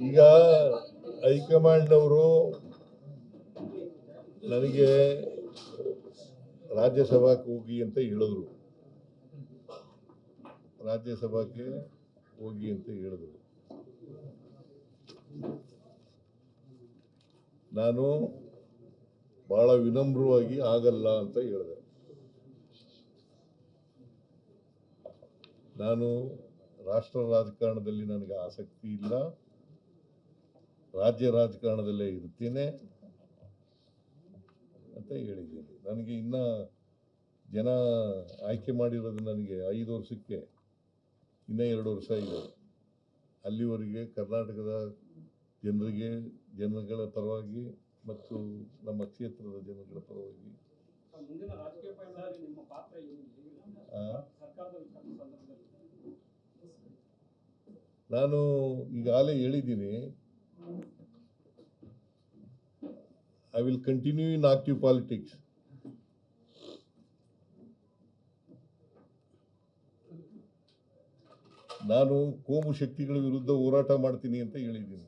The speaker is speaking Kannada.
ಈಗ ಹೈಕಮಾಂಡ್ನವರು ನನಗೆ ರಾಜ್ಯಸಭಾಕ್ಕೆ ಹೋಗಿ ಅಂತ ಹೇಳಿದ್ರು. ರಾಜ್ಯಸಭಾಕ್ಕೆ ಹೋಗಿ ಅಂತ ಹೇಳಿದ್ರು. ನಾನು ಬಹಳ ವಿನಮ್ರವಾಗಿ ಆಗಲ್ಲ ಅಂತ ಹೇಳಿದೆ. ನಾನು ರಾಷ್ಟ್ರ ರಾಜಕಾರಣದಲ್ಲಿ ನನಗೆ ಆಸಕ್ತಿ ಇಲ್ಲ, ರಾಜ್ಯ ರಾಜಕಾರಣದಲ್ಲೇ ಇರ್ತೀನಿ ಅಂತ ಹೇಳಿದ್ದೀನಿ. ನನಗೆ ಇನ್ನ ಜನ ಆಯ್ಕೆ ಮಾಡಿರೋದು ನನಗೆ 5 ವರ್ಷಕ್ಕೆ, ಇನ್ನೂ 2 ವರ್ಷ ಇದೆ. ಅಲ್ಲಿವರೆಗೆ ಕರ್ನಾಟಕದ ಜನಗಳ ಪರವಾಗಿ ಮತ್ತು ನಮ್ಮ ಕ್ಷೇತ್ರದ ಜನಗಳ ಪರವಾಗಿ ನಾನು ಈಗಾಗಲೇ ಹೇಳಿದ್ದೀನಿ. I will continue in active politics. ನಾನು ಕೋಮು ಶಕ್ತಿಗಳ ವಿರುದ್ಧ ಹೋರಾಟ ಮಾಡ್ತೀನಿ ಅಂತ ಹೇಳಿದ್ದೀನಿ.